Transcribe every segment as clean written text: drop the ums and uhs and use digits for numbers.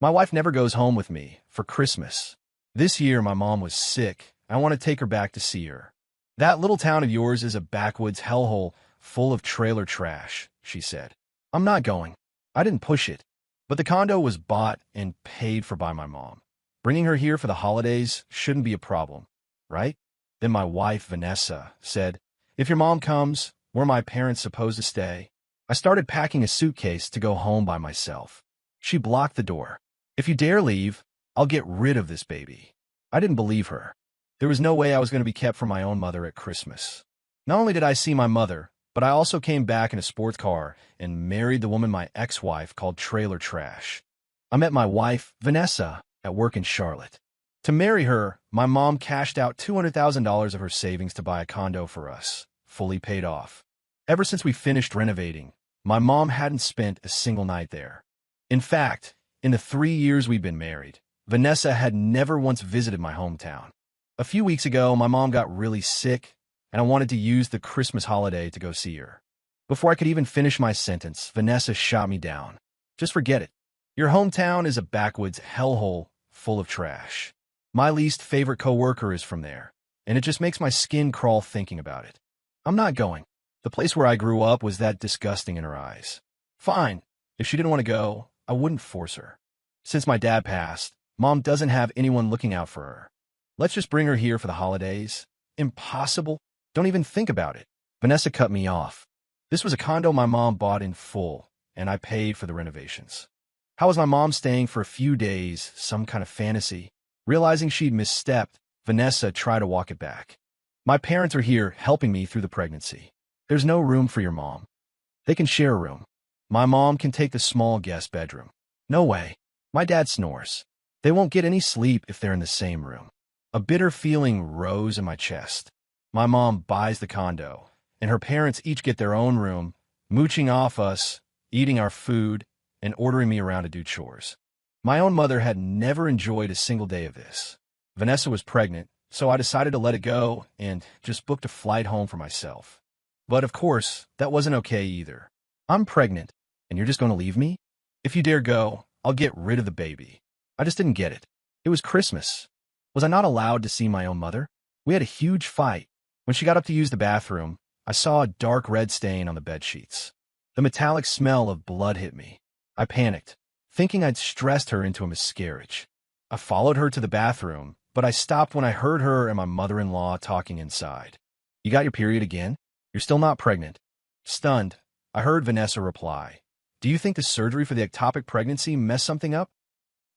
My wife never goes home with me for Christmas. This year, my mom was sick. I want to take her back to see her. That little town of yours is a backwoods hellhole full of trailer trash, she said. I'm not going. I didn't push it. But the condo was bought and paid for by my mom. Bringing her here for the holidays shouldn't be a problem, right? Then my wife, Vanessa, said, if your mom comes, where are my parents supposed to stay? I started packing a suitcase to go home by myself. She blocked the door. If you dare leave, I'll get rid of this baby. I didn't believe her. There was no way I was going to be kept from my own mother at Christmas. Not only did I see my mother, but I also came back in a sports car and married the woman my ex-wife called trailer trash. I met my wife, Vanessa, at work in Charlotte. To marry her, my mom cashed out $200,000 of her savings to buy a condo for us, fully paid off. Ever since we finished renovating, my mom hadn't spent a single night there. In fact, in the 3 years we'd been married, Vanessa had never once visited my hometown. A few weeks ago, my mom got really sick, and I wanted to use the Christmas holiday to go see her. Before I could even finish my sentence, Vanessa shot me down. Just forget it. Your hometown is a backwoods hellhole full of trash. My least favorite coworker is from there, and it just makes my skin crawl thinking about it. I'm not going. The place where I grew up was that disgusting in her eyes. Fine. If she didn't want to go, I wouldn't force her. Since my dad passed, Mom doesn't have anyone looking out for her. Let's just bring her here for the holidays. Impossible. Don't even think about it. Vanessa cut me off. This was a condo my mom bought in full, and I paid for the renovations. How was my mom staying for a few days, some kind of fantasy? Realizing she'd misstepped, Vanessa tried to walk it back. My parents are here helping me through the pregnancy. There's no room for your mom. They can share a room. My mom can take the small guest bedroom. No way. My dad snores. They won't get any sleep if they're in the same room. A bitter feeling rose in my chest. My mom buys the condo, and her parents each get their own room, mooching off us, eating our food, and ordering me around to do chores. My own mother had never enjoyed a single day of this. Vanessa was pregnant, so I decided to let it go and just booked a flight home for myself. But of course, that wasn't okay either. I'm pregnant, and you're just going to leave me? If you dare go, I'll get rid of the baby. I just didn't get it. It was Christmas. Was I not allowed to see my own mother? We had a huge fight. When she got up to use the bathroom, I saw a dark red stain on the bedsheets. The metallic smell of blood hit me. I panicked, thinking I'd stressed her into a miscarriage. I followed her to the bathroom, but I stopped when I heard her and my mother-in-law talking inside. You got your period again? You're still not pregnant. Stunned, I heard Vanessa reply, do you think the surgery for the ectopic pregnancy messed something up?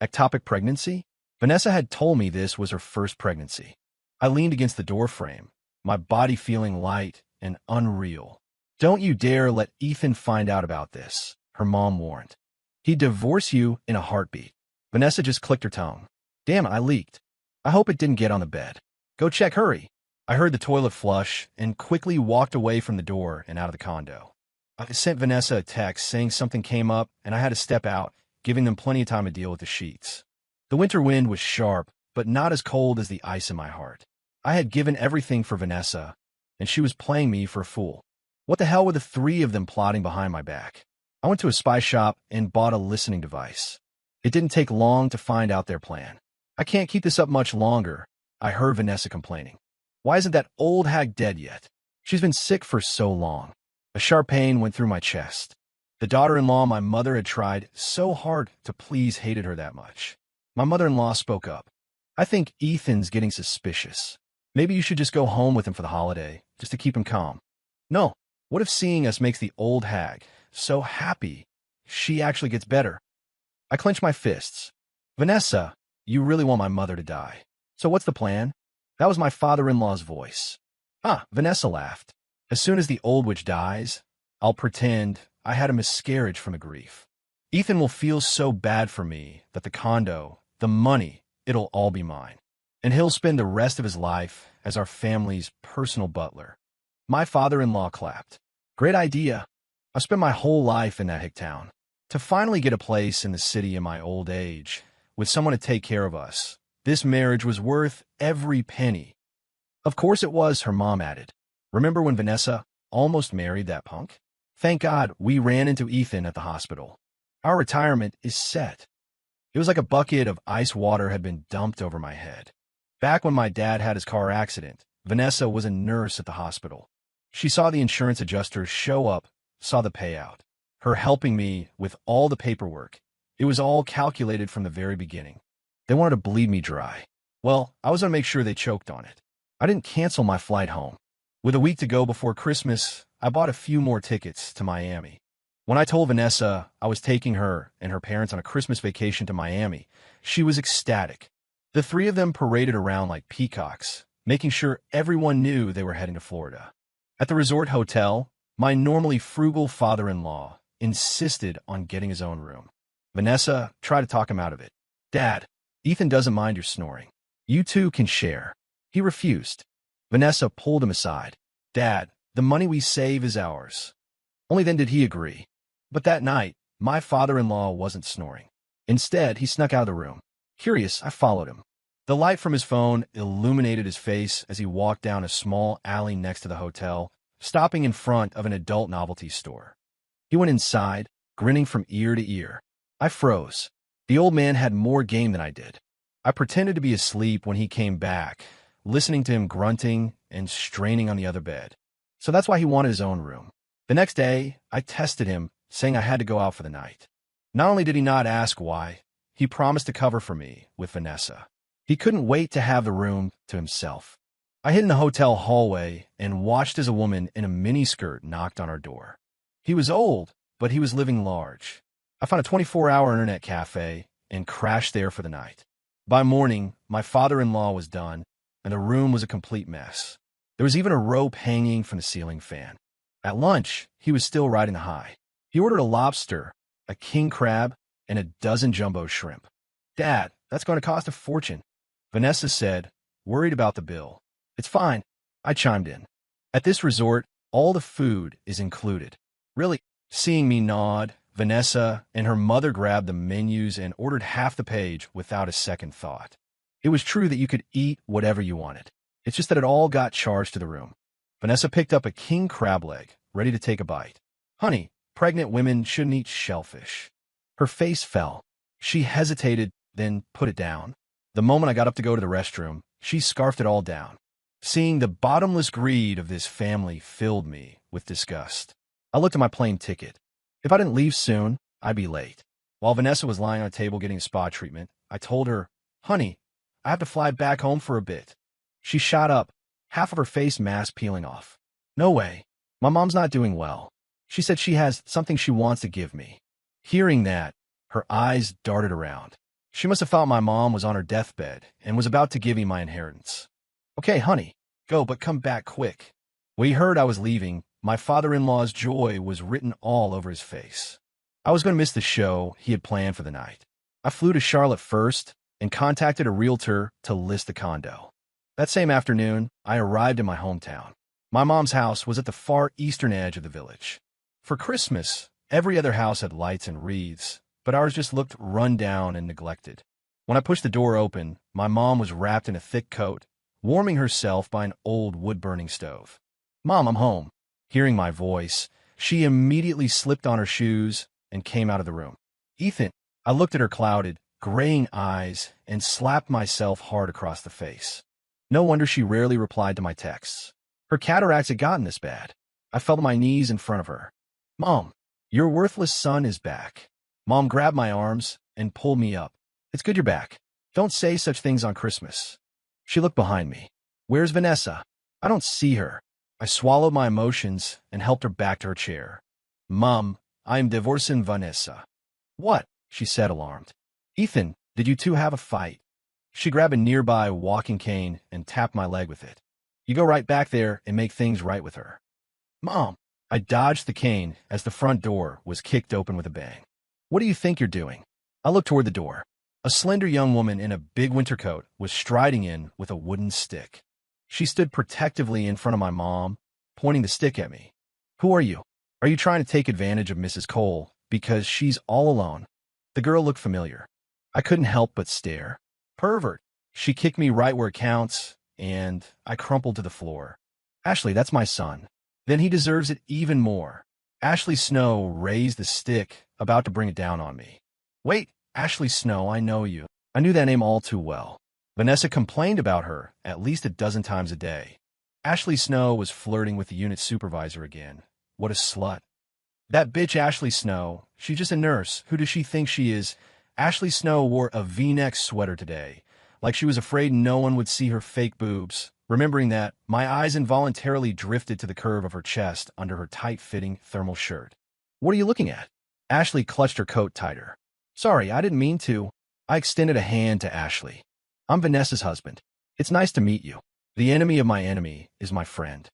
Ectopic pregnancy? Vanessa had told me this was her first pregnancy. I leaned against the doorframe, my body feeling light and unreal. Don't you dare let Ethan find out about this, her mom warned. He'd divorce you in a heartbeat. Vanessa just clicked her tongue. Damn it, I leaked. I hope it didn't get on the bed. Go check, hurry. I heard the toilet flush and quickly walked away from the door and out of the condo. I sent Vanessa a text saying something came up and I had to step out, giving them plenty of time to deal with the sheets. The winter wind was sharp, but not as cold as the ice in my heart. I had given everything for Vanessa, and she was playing me for a fool. What the hell were the three of them plotting behind my back? I went to a spy shop and bought a listening device. It didn't take long to find out their plan. I can't keep this up much longer, I heard Vanessa complaining. Why isn't that old hag dead yet? She's been sick for so long. A sharp pain went through my chest. The daughter-in-law my mother had tried so hard to please hated her that much. My mother-in-law spoke up. I think Ethan's getting suspicious. Maybe you should just go home with him for the holiday, just to keep him calm. No, what if seeing us makes the old hag so happy she actually gets better? I clenched my fists. Vanessa, you really want my mother to die. So what's the plan? That was my father-in-law's voice. Vanessa laughed. As soon as the old witch dies, I'll pretend I had a miscarriage from the grief. Ethan will feel so bad for me that the condo, the money, it'll all be mine. And he'll spend the rest of his life as our family's personal butler. My father-in-law clapped. Great idea. I've spent my whole life in that hick town. To finally get a place in the city in my old age, with someone to take care of us, this marriage was worth every penny. Of course it was, her mom added. Remember when Vanessa almost married that punk? Thank God we ran into Ethan at the hospital. Our retirement is set. It was like a bucket of ice water had been dumped over my head. Back when my dad had his car accident, Vanessa was a nurse at the hospital. She saw the insurance adjuster show up, saw the payout. Her helping me with all the paperwork. It was all calculated from the very beginning. They wanted to bleed me dry. Well, I was going to make sure they choked on it. I didn't cancel my flight home. With a week to go before Christmas, I bought a few more tickets to Miami. When I told Vanessa I was taking her and her parents on a Christmas vacation to Miami, she was ecstatic. The three of them paraded around like peacocks, making sure everyone knew they were heading to Florida. At the resort hotel, my normally frugal father-in-law insisted on getting his own room. Vanessa tried to talk him out of it. "Dad, Ethan doesn't mind your snoring. You two can share." He refused. Vanessa pulled him aside. "Dad, the money we save is ours." Only then did he agree. But that night, my father-in-law wasn't snoring. Instead, he snuck out of the room. Curious, I followed him. The light from his phone illuminated his face as he walked down a small alley next to the hotel, stopping in front of an adult novelty store. He went inside, grinning from ear to ear. I froze. The old man had more game than I did. I pretended to be asleep when he came back, listening to him grunting and straining on the other bed. So that's why he wanted his own room. The next day, I tested him, saying I had to go out for the night. Not only did he not ask why, he promised to cover for me with Vanessa. He couldn't wait to have the room to himself. I hid in the hotel hallway and watched as a woman in a miniskirt knocked on our door. He was old, but he was living large. I found a 24-hour internet cafe and crashed there for the night. By morning, my father-in-law was done, and the room was a complete mess. There was even a rope hanging from the ceiling fan. At lunch, he was still riding the high. He ordered a lobster, a king crab, and a dozen jumbo shrimp. "Dad, that's going to cost a fortune," Vanessa said, worried about the bill. "It's fine," I chimed in. "At this resort, all the food is included." "Really?" Seeing me nod, Vanessa and her mother grabbed the menus and ordered half the page without a second thought. It was true that you could eat whatever you wanted. It's just that it all got charged to the room. Vanessa picked up a king crab leg, ready to take a bite. "Honey, pregnant women shouldn't eat shellfish." Her face fell. She hesitated, then put it down. The moment I got up to go to the restroom, she scarfed it all down. Seeing the bottomless greed of this family filled me with disgust. I looked at my plane ticket. If I didn't leave soon, I'd be late. While Vanessa was lying on a table getting a spa treatment, I told her, "Honey, I have to fly back home for a bit." She shot up, half of her face mask peeling off. "No way. My mom's not doing well. She said she has something she wants to give me." Hearing that, her eyes darted around. She must have thought my mom was on her deathbed and was about to give me my inheritance. "Okay, honey, go, but come back quick." When he heard I was leaving, my father-in-law's joy was written all over his face. I was going to miss the show he had planned for the night. I flew to Charlotte first and contacted a realtor to list the condo. That same afternoon, I arrived in my hometown. My mom's house was at the far eastern edge of the village. For Christmas, every other house had lights and wreaths, but ours just looked run down and neglected. When I pushed the door open, my mom was wrapped in a thick coat, warming herself by an old wood-burning stove. "Mom, I'm home." Hearing my voice, she immediately slipped on her shoes and came out of the room. "Ethan," I looked at her clouded, graying eyes and slapped myself hard across the face. No wonder she rarely replied to my texts. Her cataracts had gotten this bad. I fell to my knees in front of her. "Mom, your worthless son is back." Mom grabbed my arms and pulled me up. "It's good you're back. Don't say such things on Christmas." She looked behind me. "Where's Vanessa? I don't see her." I swallowed my emotions and helped her back to her chair. "Mom, I'm divorcing Vanessa." "What?" she said, alarmed. "Ethan, did you two have a fight?" She grabbed a nearby walking cane and tapped my leg with it. "You go right back there and make things right with her." "Mom." I dodged the cane as the front door was kicked open with a bang. "What do you think you're doing?" I looked toward the door. A slender young woman in a big winter coat was striding in with a wooden stick. She stood protectively in front of my mom, pointing the stick at me. "Who are you? Are you trying to take advantage of Mrs. Cole because she's all alone?" The girl looked familiar. I couldn't help but stare. "Pervert." She kicked me right where it counts, and I crumpled to the floor. "Ashley, that's my son. Then he deserves it even more." Ashley Snow raised the stick, about to bring it down on me. "Wait, Ashley Snow, I know you. I knew that name all too well. Vanessa complained about her at least a dozen times a day. Ashley Snow was flirting with the unit supervisor again. What a slut. That bitch Ashley Snow, she's just a nurse. Who does she think she is? Ashley Snow wore a V-neck sweater today, like she was afraid no one would see her fake boobs. Remembering that, my eyes involuntarily drifted to the curve of her chest under her tight-fitting thermal shirt. What are you looking at? Ashley clutched her coat tighter. Sorry, I didn't mean to. I extended a hand to Ashley. I'm Vanessa's husband. It's nice to meet you. The enemy of my enemy is my friend.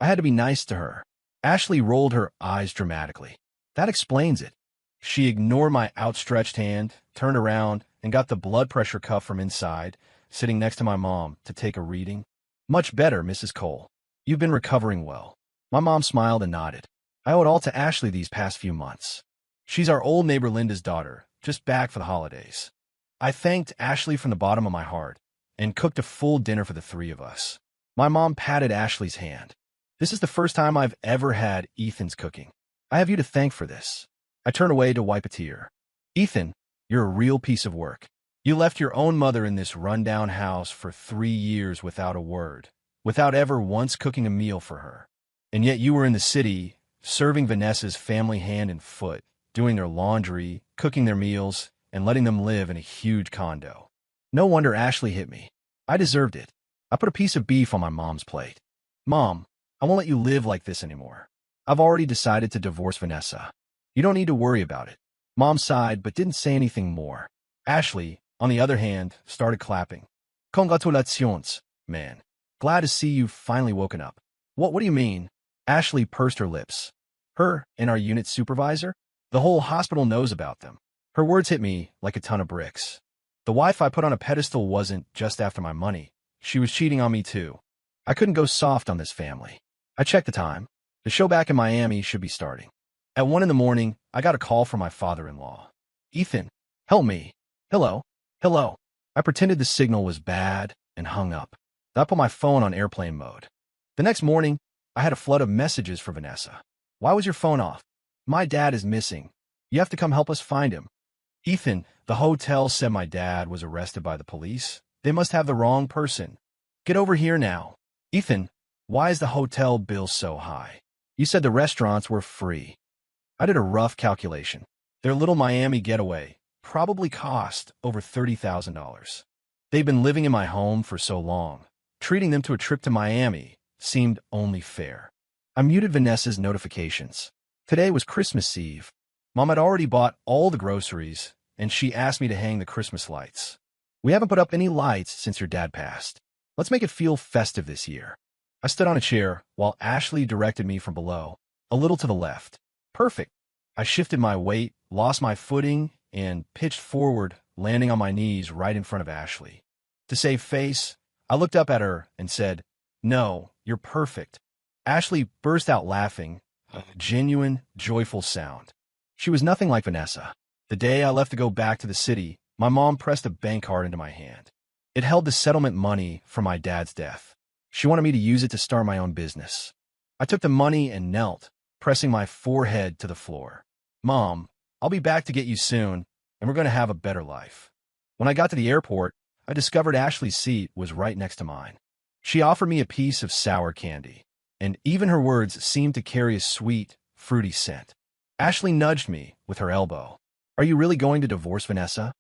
I had to be nice to her. Ashley rolled her eyes dramatically. That explains it. She ignored my outstretched hand, turned around, and got the blood pressure cuff from inside, sitting next to my mom, to take a reading. Much better, Mrs. Cole. You've been recovering well. My mom smiled and nodded. I owe it all to Ashley these past few months. She's our old neighbor Linda's daughter, just back for the holidays. I thanked Ashley from the bottom of my heart and cooked a full dinner for the three of us. My mom patted Ashley's hand. This is the first time I've ever had Ethan's cooking. I have you to thank for this. I turned away to wipe a tear. Ethan, you're a real piece of work. You left your own mother in this rundown house for 3 years without a word, without ever once cooking a meal for her. And yet you were in the city, serving Vanessa's family hand and foot, doing their laundry, cooking their meals, and letting them live in a huge condo. No wonder Ashley hit me. I deserved it. I put a piece of beef on my mom's plate. Mom, I won't let you live like this anymore. I've already decided to divorce Vanessa. You don't need to worry about it. Mom sighed but didn't say anything more. Ashley, on the other hand, started clapping. Congratulations, man. Glad to see you've finally woken up. What do you mean? Ashley pursed her lips. Her and our unit supervisor? The whole hospital knows about them. Her words hit me like a ton of bricks. The wife I put on a pedestal wasn't just after my money. She was cheating on me too. I couldn't go soft on this family. I checked the time. The show back in Miami should be starting. At 1 in the morning, I got a call from my father-in-law. Ethan, help me. Hello. Hello. I pretended the signal was bad and hung up. I put my phone on airplane mode. The next morning, I had a flood of messages for Vanessa. Why was your phone off? My dad is missing. You have to come help us find him. Ethan, the hotel said my dad was arrested by the police. They must have the wrong person. Get over here now. Ethan, why is the hotel bill so high? You said the restaurants were free. I did a rough calculation. Their little Miami getaway probably cost over $30,000. They've been living in my home for so long. Treating them to a trip to Miami seemed only fair. I muted Vanessa's notifications. Today was Christmas Eve. Mom had already bought all the groceries, and she asked me to hang the Christmas lights. We haven't put up any lights since your dad passed. Let's make it feel festive this year. I stood on a chair while Ashley directed me from below, a little to the left. Perfect. I shifted my weight, lost my footing, and pitched forward, landing on my knees right in front of Ashley. To save face, I looked up at her and said, "No, you're perfect." Ashley burst out laughing, a genuine, joyful sound. She was nothing like Vanessa. The day I left to go back to the city, my mom pressed a bank card into my hand. It held the settlement money for my dad's death. She wanted me to use it to start my own business. I took the money and knelt, pressing my forehead to the floor. Mom, I'll be back to get you soon, and we're going to have a better life. When I got to the airport, I discovered Ashley's seat was right next to mine. She offered me a piece of sour candy, and even her words seemed to carry a sweet, fruity scent. Ashley nudged me with her elbow. Are you really going to divorce Vanessa?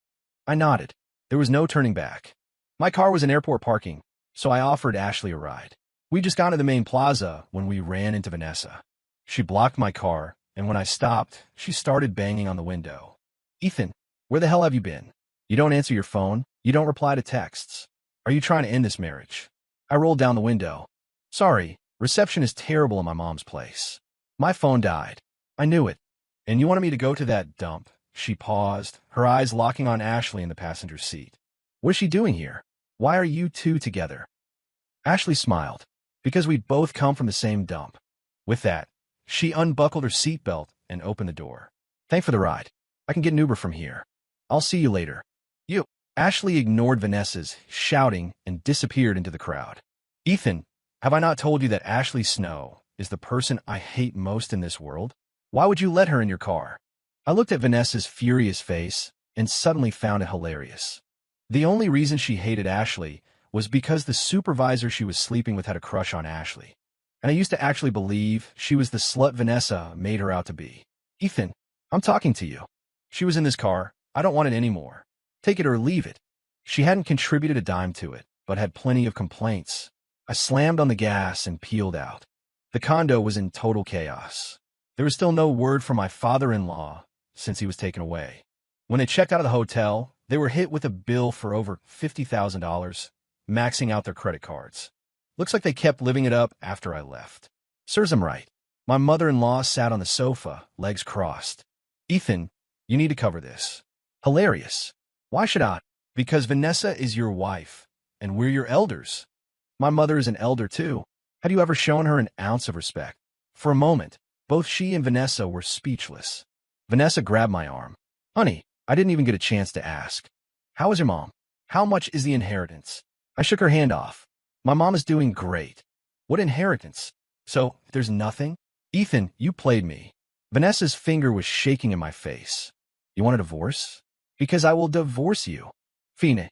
I nodded. There was no turning back. My car was in airport parking, so I offered Ashley a ride. We just got to the main plaza when we ran into Vanessa. She blocked my car, and when I stopped, she started banging on the window. Ethan, where the hell have you been? You don't answer your phone. You don't reply to texts. Are you trying to end this marriage? I rolled down the window. Sorry, reception is terrible in my mom's place. My phone died. I knew it. And you wanted me to go to that dump? She paused, her eyes locking on Ashley in the passenger seat. What is she doing here? Why are you two together? Ashley smiled. Because we both come from the same dump. With that, she unbuckled her seatbelt and opened the door. Thanks for the ride. I can get an Uber from here. I'll see you later. You. Ashley ignored Vanessa's shouting and disappeared into the crowd. Ethan, have I not told you that Ashley Snow is the person I hate most in this world? Why would you let her in your car? I looked at Vanessa's furious face and suddenly found it hilarious. The only reason she hated Ashley was because the supervisor she was sleeping with had a crush on Ashley. And I used to actually believe she was the slut Vanessa made her out to be. Ethan, I'm talking to you. She was in this car. I don't want it anymore. Take it or leave it. She hadn't contributed a dime to it, but had plenty of complaints. I slammed on the gas and peeled out. The condo was in total chaos. There was still no word from my father-in-law since he was taken away. When they checked out of the hotel, they were hit with a bill for over $50,000, maxing out their credit cards. Looks like they kept living it up after I left. Serves them right. My mother-in-law sat on the sofa, legs crossed. Ethan, you need to cover this. Hilarious. Why should I? Because Vanessa is your wife, and we're your elders. My mother is an elder too. Had you ever shown her an ounce of respect? For a moment, both she and Vanessa were speechless. Vanessa grabbed my arm. Honey, I didn't even get a chance to ask. How is your mom? How much is the inheritance? I shook her hand off. My mom is doing great. What inheritance? So, there's nothing? Ethan, you played me. Vanessa's finger was shaking in my face. You want a divorce? Because I will divorce you. Fina.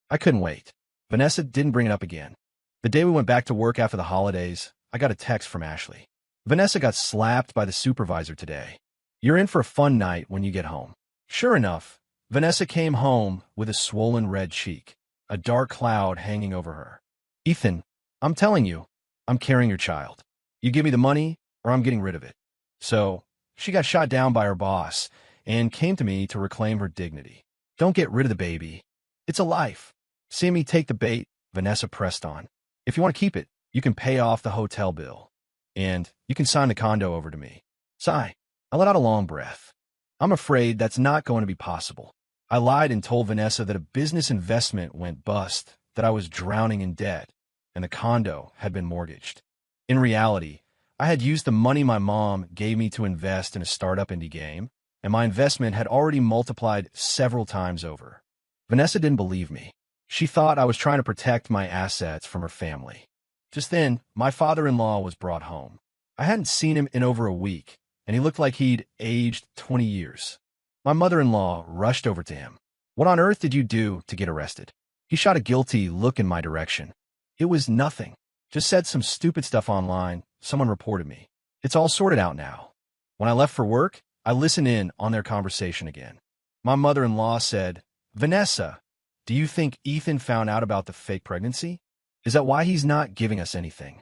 I couldn't wait. Vanessa didn't bring it up again. The day we went back to work after the holidays, I got a text from Ashley. Vanessa got slapped by the supervisor today. You're in for a fun night when you get home. Sure enough, Vanessa came home with a swollen red cheek, a dark cloud hanging over her. Ethan, I'm telling you, I'm carrying your child. You give me the money, or I'm getting rid of it. So, she got shot down by her boss and came to me to reclaim her dignity. Don't get rid of the baby. It's a life. Seeing me take the bait, Vanessa pressed on. If you want to keep it, you can pay off the hotel bill. And you can sign the condo over to me. Sigh. I let out a long breath. I'm afraid that's not going to be possible. I lied and told Vanessa that a business investment went bust, that I was drowning in debt, and the condo had been mortgaged. In reality, I had used the money my mom gave me to invest in a startup indie game, and my investment had already multiplied several times over. Vanessa didn't believe me. She thought I was trying to protect my assets from her family. Just then, my father-in-law was brought home. I hadn't seen him in over a week, and he looked like he'd aged 20 years. My mother-in-law rushed over to him. What on earth did you do to get arrested? He shot a guilty look in my direction. It was nothing. Just said some stupid stuff online. Someone reported me. It's all sorted out now. When I left for work, I listened in on their conversation again. My mother-in-law said, Vanessa, do you think Ethan found out about the fake pregnancy? Is that why he's not giving us anything?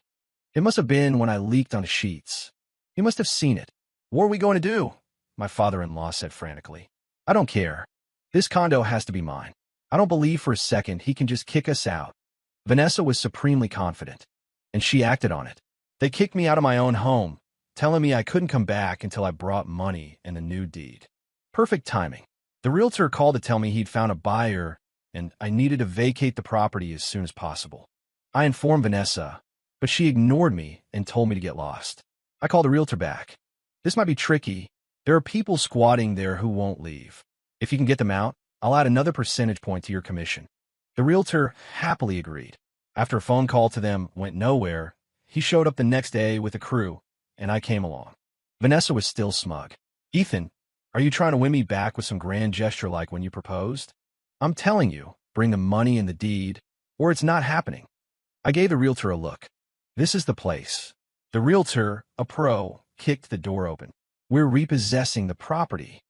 It must have been when I leaked on the sheets. He must have seen it. What are we going to do? My father-in-law said frantically. I don't care. This condo has to be mine. I don't believe for a second he can just kick us out. Vanessa was supremely confident, and she acted on it. They kicked me out of my own home, telling me I couldn't come back until I brought money and the new deed. Perfect timing. The realtor called to tell me he'd found a buyer, and I needed to vacate the property as soon as possible. I informed Vanessa, but she ignored me and told me to get lost. I called the realtor back. This might be tricky. There are people squatting there who won't leave. If you can get them out, I'll add another percentage point to your commission. The realtor happily agreed. After a phone call to them went nowhere, he showed up the next day with a crew, and I came along. Vanessa was still smug. Ethan, are you trying to win me back with some grand gesture like when you proposed? I'm telling you, bring the money and the deed, or it's not happening. I gave the realtor a look. This is the place. The realtor, a pro, kicked the door open. We're repossessing the property.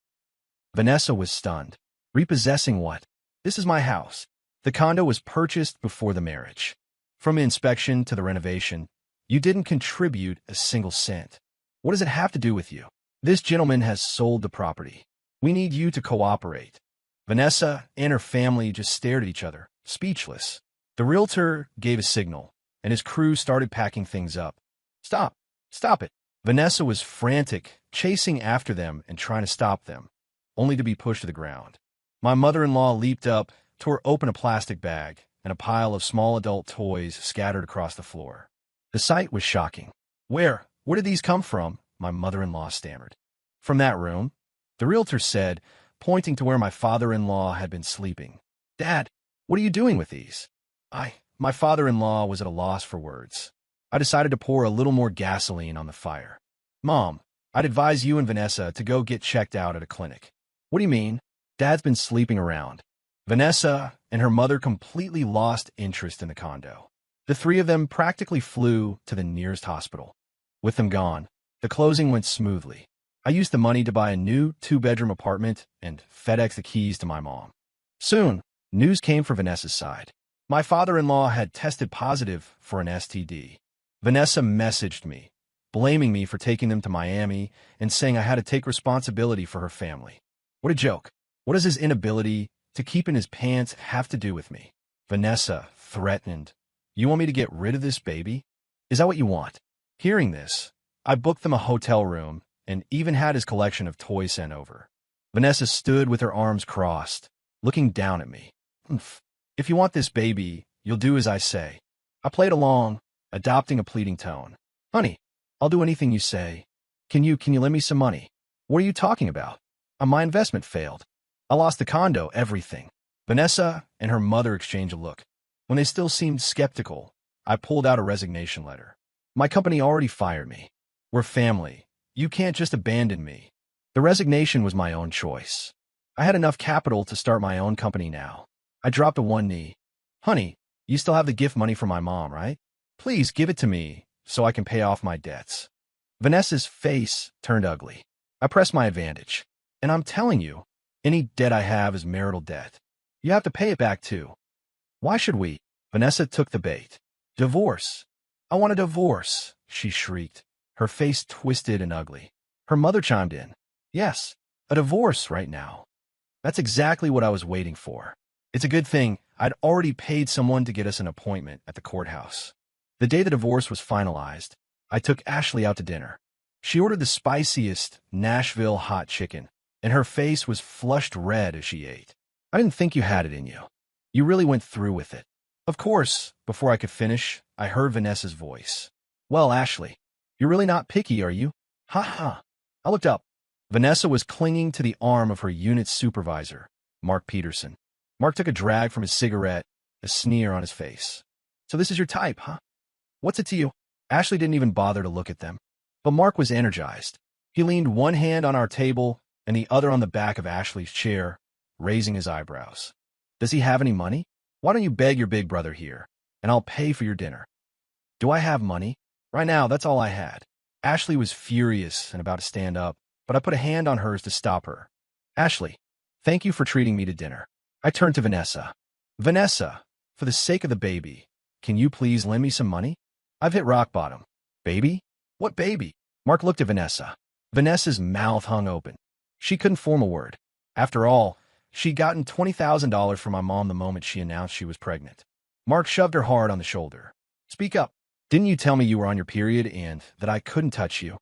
Vanessa was stunned. Repossessing what? This is my house. The condo was purchased before the marriage. From the inspection to the renovation, you didn't contribute a single cent. What does it have to do with you? This gentleman has sold the property. We need you to cooperate. Vanessa and her family just stared at each other, speechless. The realtor gave a signal, and his crew started packing things up. Stop! Stop it! Vanessa was frantic, chasing after them and trying to stop them, only to be pushed to the ground. My mother-in-law leaped up, tore open a plastic bag, and a pile of small adult toys scattered across the floor. The sight was shocking. Where did these come from? My mother-in-law stammered. From that room, the realtor said, pointing to where my father-in-law had been sleeping. Dad, what are you doing with these? My father-in-law was at a loss for words. I decided to pour a little more gasoline on the fire. Mom, I'd advise you and Vanessa to go get checked out at a clinic. What do you mean? Dad's been sleeping around. Vanessa and her mother completely lost interest in the condo. The three of them practically flew to the nearest hospital. With them gone, the closing went smoothly. I used the money to buy a new 2-bedroom apartment and FedEx the keys to my mom. Soon, news came for Vanessa's side. My father-in-law had tested positive for an STD. Vanessa messaged me, blaming me for taking them to Miami and saying I had to take responsibility for her family. What a joke. What does his inability to keep in his pants have to do with me? Vanessa threatened, "You want me to get rid of this baby? Is that what you want?" Hearing this, I booked them a hotel room and even had his collection of toys sent over. Vanessa stood with her arms crossed, looking down at me. "If you want this baby, you'll do as I say." I played along, adopting a pleading tone. "Honey, I'll do anything you say. Can you lend me some money?" "What are you talking about? My investment failed. I lost the condo, everything." Vanessa and her mother exchanged a look. When they still seemed skeptical, I pulled out a resignation letter. "My company already fired me. We're family. You can't just abandon me." The resignation was my own choice. I had enough capital to start my own company now. I dropped to one knee. "Honey, you still have the gift money from my mom, right? Please give it to me so I can pay off my debts." Vanessa's face turned ugly. I pressed my advantage. "And I'm telling you, any debt I have is marital debt. You have to pay it back too." "Why should we?" Vanessa took the bait. "Divorce. I want a divorce," she shrieked, her face twisted and ugly. Her mother chimed in. "Yes, a divorce right now." That's exactly what I was waiting for. It's a good thing I'd already paid someone to get us an appointment at the courthouse. The day the divorce was finalized, I took Ashley out to dinner. She ordered the spiciest Nashville hot chicken, and her face was flushed red as she ate. "I didn't think you had it in you. You really went through with it." Of course, before I could finish, I heard Vanessa's voice. "Well, Ashley, you're really not picky, are you?" "Ha ha." I looked up. Vanessa was clinging to the arm of her unit supervisor, Mark Peterson. Mark took a drag from his cigarette, a sneer on his face. "So this is your type, huh? What's it to you?" Ashley didn't even bother to look at them. But Mark was energized. He leaned one hand on our table and the other on the back of Ashley's chair, raising his eyebrows. "Does he have any money? Why don't you beg your big brother here, and I'll pay for your dinner?" "Do I have money?" "Right now, that's all I had." Ashley was furious and about to stand up, but I put a hand on hers to stop her. "Ashley, thank you for treating me to dinner." I turned to Vanessa. "Vanessa, for the sake of the baby, can you please lend me some money? I've hit rock bottom." "Baby? What baby?" Mark looked at Vanessa. Vanessa's mouth hung open. She couldn't form a word. After all, she'd gotten $20,000 from my mom the moment she announced she was pregnant. Mark shoved her hard on the shoulder. "Speak up. Didn't you tell me you were on your period and that I couldn't touch you?"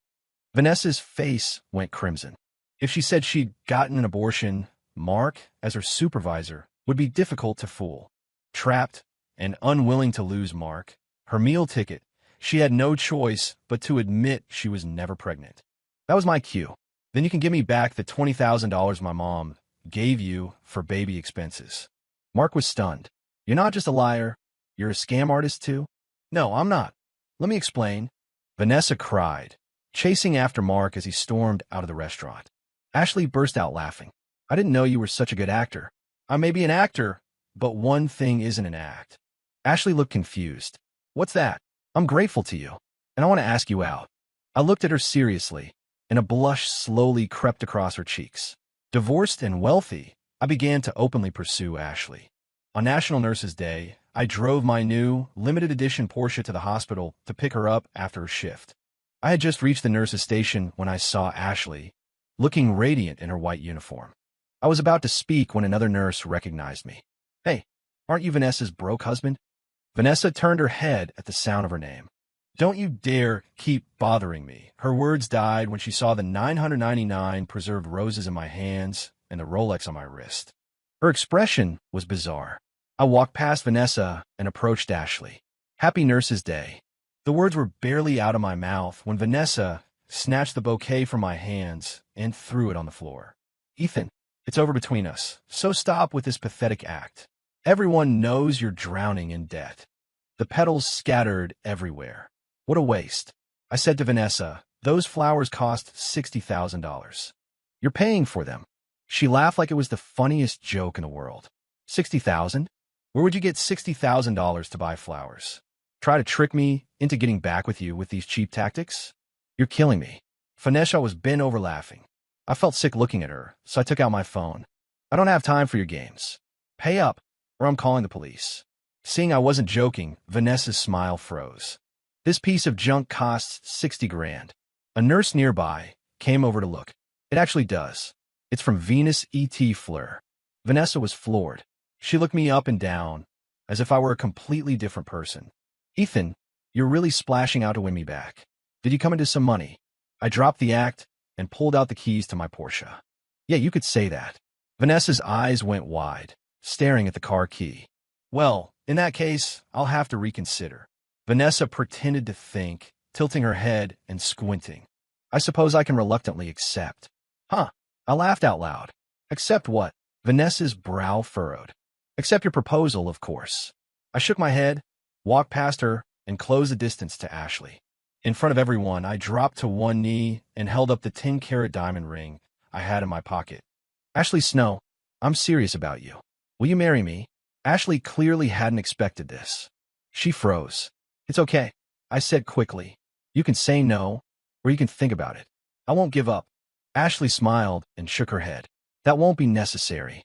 Vanessa's face went crimson. If she said she'd gotten an abortion, Mark, as her supervisor, would be difficult to fool. Trapped and unwilling to lose Mark, her meal ticket, she had no choice but to admit she was never pregnant. That was my cue. "Then you can give me back the $20,000 my mom gave you for baby expenses." Mark was stunned. "You're not just a liar, you're a scam artist too?" "No, I'm not. Let me explain." Vanessa cried, chasing after Mark as he stormed out of the restaurant. Ashley burst out laughing. "I didn't know you were such a good actor." "I may be an actor, but one thing isn't an act." Ashley looked confused. "What's that?" "I'm grateful to you, and I want to ask you out." I looked at her seriously, and a blush slowly crept across her cheeks. Divorced and wealthy, I began to openly pursue Ashley. On National Nurses Day, I drove my new, limited edition Porsche to the hospital to pick her up after her shift. I had just reached the nurse's station when I saw Ashley, looking radiant in her white uniform. I was about to speak when another nurse recognized me. "Hey, aren't you Vanessa's broke husband?" Vanessa turned her head at the sound of her name. "Don't you dare keep bothering me." Her words died when she saw the 999 preserved roses in my hands and the Rolex on my wrist. Her expression was bizarre. I walked past Vanessa and approached Ashley. "Happy Nurses Day." The words were barely out of my mouth when Vanessa snatched the bouquet from my hands and threw it on the floor. "Ethan, it's over between us, so stop with this pathetic act. Everyone knows you're drowning in debt." The petals scattered everywhere. "What a waste." I said to Vanessa, "Those flowers cost $60,000. You're paying for them. She laughed like it was the funniest joke in the world. 60,000? Where would you get $60,000 to buy flowers? Try to trick me into getting back with you with these cheap tactics? You're killing me. Vanessa was bent over laughing. I felt sick looking at her, so I took out my phone. I don't have time for your games. Pay up, or I'm calling the police. Seeing I wasn't joking, Vanessa's smile froze. This piece of junk costs 60 grand. A nurse nearby came over to look. It actually does. It's from Venus E.T. Fleur. Vanessa was floored. She looked me up and down, as if I were a completely different person. Ethan, you're really splashing out to win me back. Did you come into some money? I dropped the act and pulled out the keys to my Porsche. Yeah, you could say that. Vanessa's eyes went wide, staring at the car key. Well, in that case, I'll have to reconsider. Vanessa pretended to think, tilting her head and squinting. I suppose I can reluctantly accept. Huh. I laughed out loud. Accept what? Vanessa's brow furrowed. Accept your proposal, of course. I shook my head, walked past her, and closed the distance to Ashley. In front of everyone, I dropped to one knee and held up the 10-carat diamond ring I had in my pocket. Ashley Snow, I'm serious about you. Will you marry me? Ashley clearly hadn't expected this. She froze. It's okay, I said quickly. You can say no, or you can think about it. I won't give up. Ashley smiled and shook her head. That won't be necessary.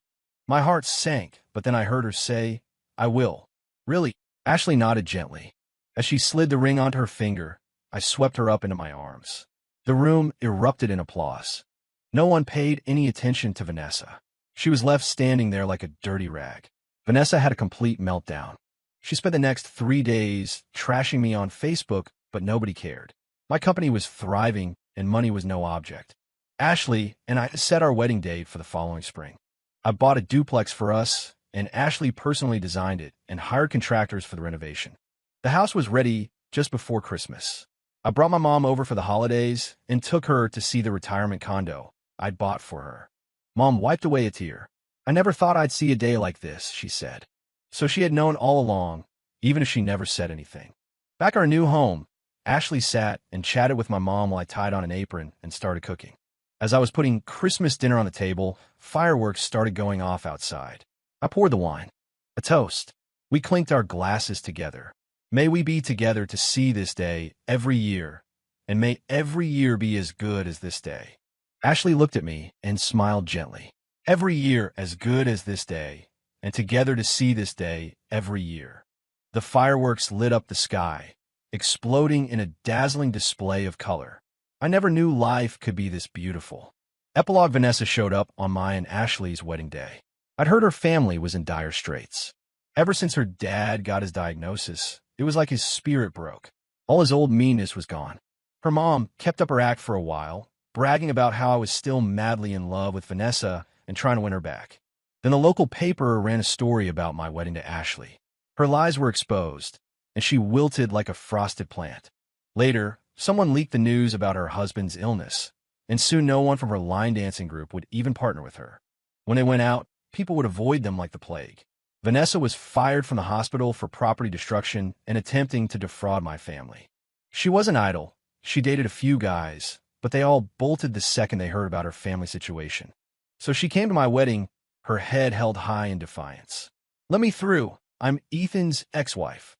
My heart sank, but then I heard her say, I will. Really? Ashley nodded gently. As she slid the ring onto her finger, I swept her up into my arms. The room erupted in applause. No one paid any attention to Vanessa. She was left standing there like a dirty rag. Vanessa had a complete meltdown. She spent the next 3 days trashing me on Facebook, but nobody cared. My company was thriving, and money was no object. Ashley and I set our wedding date for the following spring. I bought a duplex for us, and Ashley personally designed it and hired contractors for the renovation. The house was ready just before Christmas. I brought my mom over for the holidays and took her to see the retirement condo I'd bought for her. Mom wiped away a tear. I never thought I'd see a day like this, she said. So she had known all along, even if she never said anything. Back at our new home, Ashley sat and chatted with my mom while I tied on an apron and started cooking. As I was putting Christmas dinner on the table, fireworks started going off outside. I poured the wine. A toast. We clinked our glasses together. May we be together to see this day every year, and may every year be as good as this day. Ashley looked at me and smiled gently. Every year as good as this day, and together to see this day every year. The fireworks lit up the sky, exploding in a dazzling display of color. I never knew life could be this beautiful. Epilogue. Vanessa showed up on my and Ashley's wedding day. I'd heard her family was in dire straits. Ever since her dad got his diagnosis, it was like his spirit broke. All his old meanness was gone. Her mom kept up her act for a while, bragging about how I was still madly in love with Vanessa and trying to win her back. Then the local paper ran a story about my wedding to Ashley. Her lies were exposed, and she wilted like a frosted plant. Later, someone leaked the news about her husband's illness, and soon no one from her line dancing group would even partner with her. When they went out, people would avoid them like the plague. Vanessa was fired from the hospital for property destruction and attempting to defraud my family. She wasn't idle. She dated a few guys, but they all bolted the second they heard about her family situation. So she came to my wedding, her head held high in defiance. Let me through. I'm Ethan's ex-wife.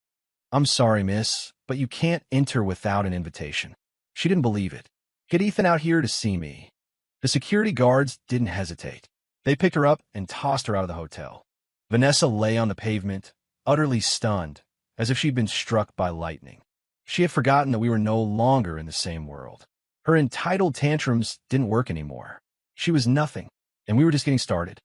I'm sorry, miss, but you can't enter without an invitation. She didn't believe it. Get Ethan out here to see me. The security guards didn't hesitate. They picked her up and tossed her out of the hotel. Vanessa lay on the pavement, utterly stunned, as if she'd been struck by lightning. She had forgotten that we were no longer in the same world. Her entitled tantrums didn't work anymore. She was nothing, and we were just getting started.